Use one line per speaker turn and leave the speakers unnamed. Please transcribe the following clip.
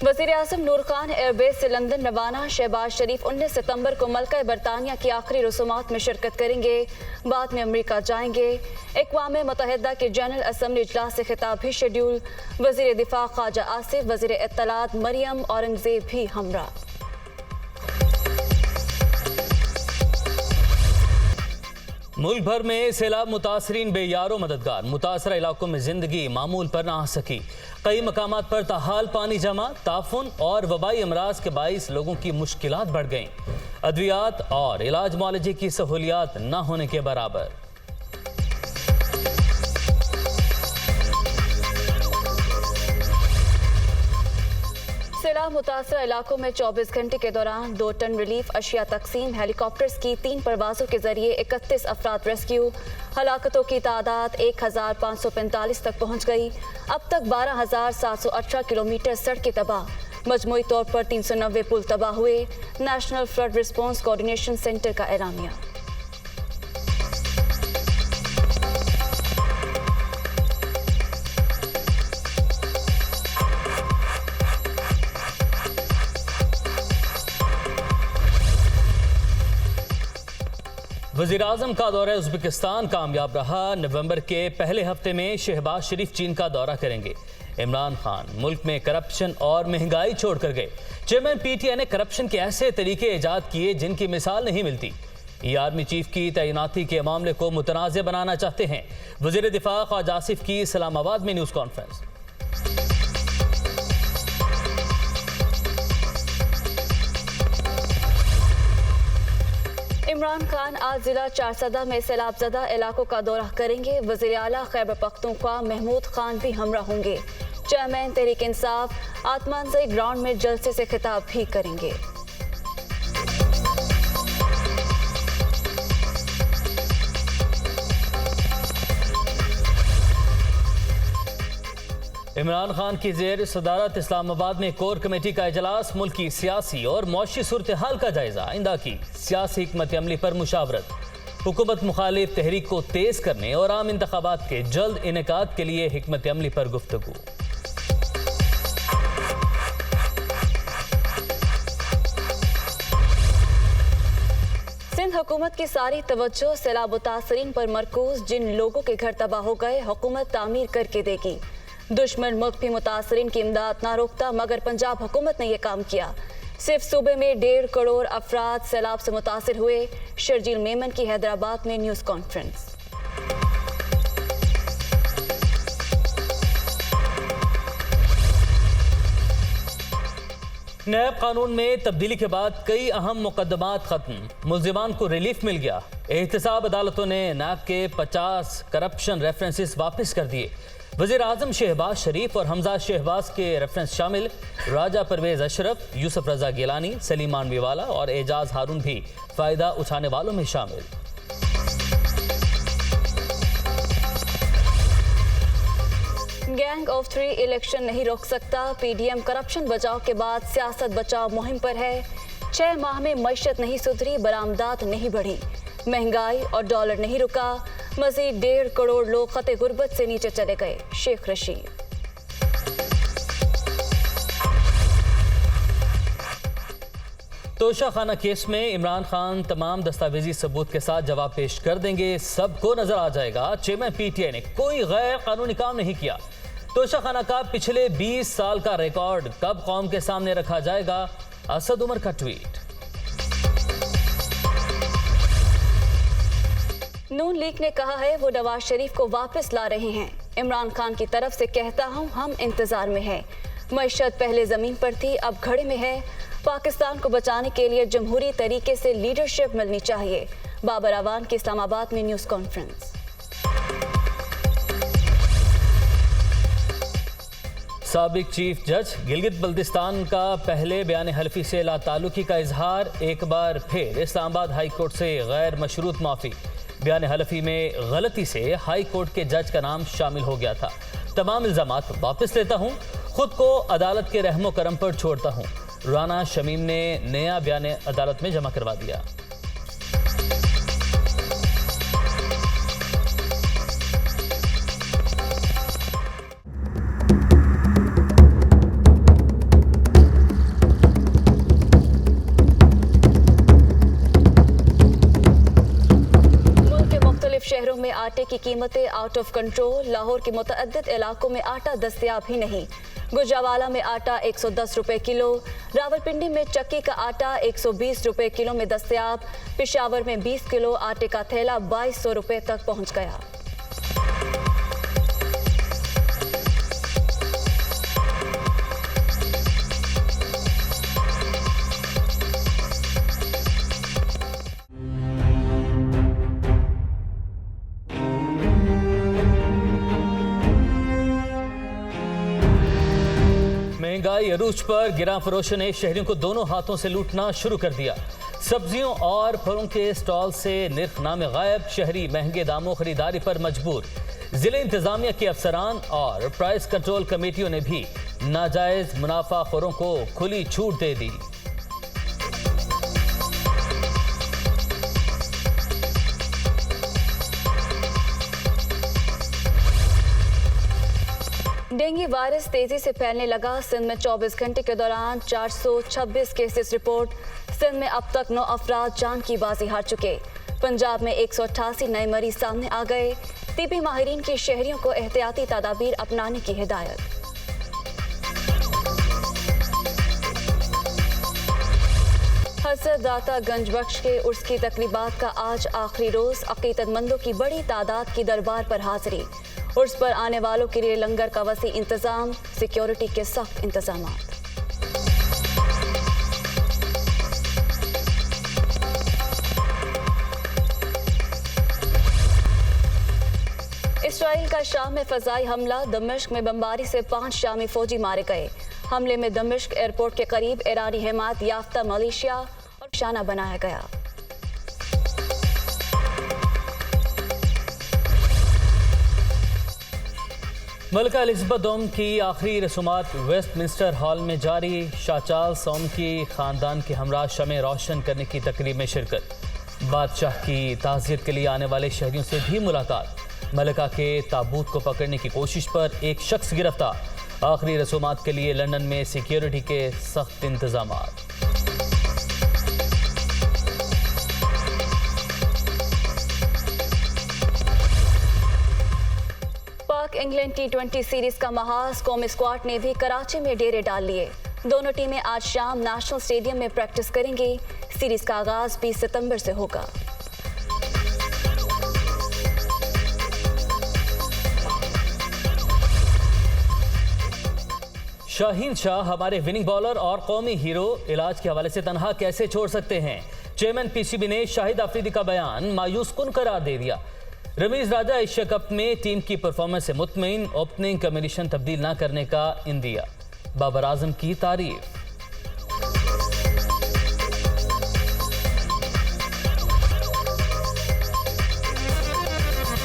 वज़ीर-ए-आज़म नूर खान एयरबेस से लंदन रवाना। शहबाज शरीफ 19 सितंबर को मल्का बरतानिया की आखिरी रसूमात में शिरकत करेंगे। बाद में अमेरिका जाएंगे। अक़वाम मुत्तहिदा के जनरल असम्बली इजलास से खिताब भी शेड्यूल। वज़ीर दिफा ख्वाजा आसिफ, वज़ीर इत्तलात मरियम औरंगज़ेब भी हमरा।
मुल्क भर में सैलाब मुतासरीन बेयारो मददगार। मुतासरा इलाकों में जिंदगी मामूल पर ना आ सकी। कई मकामात पर ताहाल पानी जमा। ताफुन और वबाई अमराज के बाइस लोगों की मुश्किलात बढ़ गईं। अद्वियात और इलाज मुआलजे की सहूलियात न होने के बराबर।
सैलाब मुतासरा इलाकों में 24 घंटे के दौरान 2 टन रिलीफ अशिया तकसीम। हेलीकॉप्टर्स की 3 परवाजों के जरिए 31 अफराद रेस्क्यू। हलाकतों की तादाद 1545 तक पहुँच गई। अब तक 12,718 किलोमीटर सड़कें तबाह। मजमूई तौर पर 390 पुल तबाह हुए। National flood response coordination centre का एलामिया।
वज़ीर-ए-आज़म का दौरा उज़्बेकिस्तान कामयाब रहा। नवंबर के पहले हफ्ते में शहबाज शरीफ चीन का दौरा करेंगे। इमरान खान मुल्क में करप्शन और महंगाई छोड़कर गए। चेयरमैन पीटीआई ने करप्शन के ऐसे तरीके ईजाद किए जिनकी मिसाल नहीं मिलती। ये आर्मी चीफ की तैनाती के मामले को मुतनाज़ बनाना चाहते हैं। वज़ीर दिफा ख्वाजा आसिफ की इस्लामाबाद में न्यूज़ कॉन्फ्रेंस।
इमरान खान आज जिला चारसदा में सैलाबजदा इलाकों का दौरा करेंगे। वज़ीर आला खैबर पख्तूनख्वा महमूद खान भी हमरा होंगे। चेयरमैन तहरीक इंसाफ आत्मानजई ग्राउंड में जलसे से खिताब भी करेंगे।
इमरान खान की ज़ेर सदारत इस्लामाबाद में कोर कमेटी का इजलास। मुल्क की सियासी और मौशी सूरत हाल का जायजा। आइंदा की सियासी हिकमत अमली पर मुशावरत। हुकूमत मुखालिफ तहरीक को तेज करने और आम इंतखाबात के जल्द इनेकाद के लिए हिकमत अमली पर गुफ्तगू।
सिंध हुकूमत की सारी तवज्जो सैलाब मुतासरीन पर मरकूज। जिन लोगों के घर तबाह हो गए हुकूमत तामीर करके देगी। दुश्मन मुल्क भी मुतासरीन की इमदाद ना रोकता, मगर पंजाब हुकूमत ने यह काम किया। सिर्फ सूबे में 1.5 करोड़ अफराद सैलाब से मुतासर हुए। शर्जील मेमन की हैदराबाद में न्यूज़ कॉन्फ्रेंस।
नैब कानून में तब्दीली के बाद कई अहम मुकदमात खत्म। मुल्जिमान को रिलीफ मिल गया। एहतसाब अदालतों ने नैब के 50 करप्शन रेफरेंसेस वापस कर दिए। वज़ीर-ए-आज़म शहबाज शरीफ और हमजा शहबाज के रेफरेंस शामिल। राजा परवेज अशरफ, यूसुफ रजा गिलानी, सलीम मानवीवाला और एजाज हारून भी फ़ायदा उठाने वालों में शामिल।
गैंग ऑफ 3 इलेक्शन नहीं रोक सकता। पीडीएम करप्शन बचाव के बाद सियासत बचाव मुहिम पर है। 6 माह में मईशत नहीं सुधरी, बरामदात नहीं बढ़ी, महंगाई और डॉलर नहीं रुका। मजीद 1.5 करोड़ लोग खते गुर्बत से नीचे चले गए। शेख रशीद।
तोशा खाना केस में इमरान खान तमाम दस्तावेजी सबूत के साथ जवाब पेश कर देंगे। सबको नजर आ जाएगा चेयरमैन पीटीआई ने कोई गैर कानूनी काम नहीं किया। तोशा खाना का पिछले 20 साल का रिकॉर्ड कब कौम के सामने रखा जाएगा? असद उमर का ट्वीट।
नून लीग ने कहा है वो नवाज शरीफ को वापस ला रहे हैं। इमरान खान की तरफ से कहता हूं हम इंतजार में हैं। मईशत पहले जमीन पर थी, अब घड़े में है। पाकिस्तान को बचाने के लिए जमहूरी तरीके से लीडरशिप मिलनी चाहिए। बाबर अवान की इस्लामाबाद में न्यूज़ कॉन्फ्रेंस।
साबिक चीफ जज गिलगित बल्तिस्तान का पहले बयान हल्फी से लाताल्लुकी का इजहार। एक बार फिर इस्लामाबाद हाई कोर्ट से गैर मशरूत माफ़ी। बयान हल्फी में गलती से हाई कोर्ट के जज का नाम शामिल हो गया था। तमाम इल्ज़ामात वापस लेता हूँ, खुद को अदालत के रहमो करम पर छोड़ता हूँ। राना शमीम ने नया बयान अदालत में जमा करवा दिया।
आटे की कीमतें आउट ऑफ कंट्रोल। लाहौर के मुतअद्दिद इलाकों में आटा दस्तयाब ही नहीं। गुजरावाला में आटा 110 रुपए किलो। रावलपिंडी में चक्की का आटा 120 रुपए किलो में दस्तयाब। पेशावर में 20 किलो आटे का थैला 2200 रुपए तक पहुंच गया।
महंगाई अरूज पर गिरा फरोशों ने शहरियों को दोनों हाथों से लूटना शुरू कर दिया। सब्जियों और फलों के स्टॉल से निर्खनामे गायब। शहरी महंगे दामों खरीदारी पर मजबूर। जिले इंतजामिया के अफसरान और प्राइस कंट्रोल कमेटियों ने भी नाजायज मुनाफाखोरों को खुली छूट दे दी।
डेंगू वायरस तेजी से फैलने लगा। सिंध में 24 घंटे के दौरान 426 केसेस रिपोर्ट। सिंध में अब तक 9 अफराद जान की बाजी हार चुके। पंजाब में 188 नए मरीज सामने आ गए। तिबी माहिरीन की शहरियों को एहतियाती तदाबीर अपनाने की हिदायत। हजरत दाता गंज बख्श के उर्स की तकरीबात का आज आखिरी रोज। अकीदतमंदों की बड़ी तादाद की दरबार पर हाजिरी। उर्स पर आने वालों के लिए लंगर का वसी इंतजाम। सिक्योरिटी के सख्त इंतजाम। इसराइल का शाम में फजाई हमला। दमिश्क में बमबारी से 5 शामी फौजी मारे गए। हमले में दमिश्क एयरपोर्ट के करीब ईरानी हिमायत याफ्ता मलेशिया और निशाना बनाया गया।
मलिका एलिजाबेथ दोम की आखिरी रसूमात वेस्टमिंस्टर हॉल में जारी। शाह चार्ल्स की खानदान के हमरा शमे रोशन करने की तकरीब में शिरकत। बादशाह की ताज़ियत के लिए आने वाले शहरियों से भी मुलाकात। मलिका के ताबूत को पकड़ने की कोशिश पर एक शख्स गिरफ्तार। आखिरी रसूमात के लिए लंदन में सिक्योरिटी के सख्त इंतजाम।
पाक इंग्लैंड T20 सीरीज का महाज। कौमी स्क्वाड ने भी कराची में डेरे डाल लिए। दोनों टीमें आज शाम नेशनल स्टेडियम में प्रैक्टिस करेंगी। सीरीज का आगाज 20 सितंबर से होगा।
शाहीन शाह हमारे विनिंग बॉलर और कौमी हीरो इलाज के हवाले से तनहा कैसे छोड़ सकते हैं। चेयरमैन पीसीबी ने शाहिद अफरीदी का बयान मायूस कुन करार दे दिया। रमीज राजा एशिया कप में टीम की परफॉर्मेंस से मुतमईन। ओपनिंग कॉम्बिनेशन तब्दील न करने का इंदिया। बाबर आजम की तारीफ।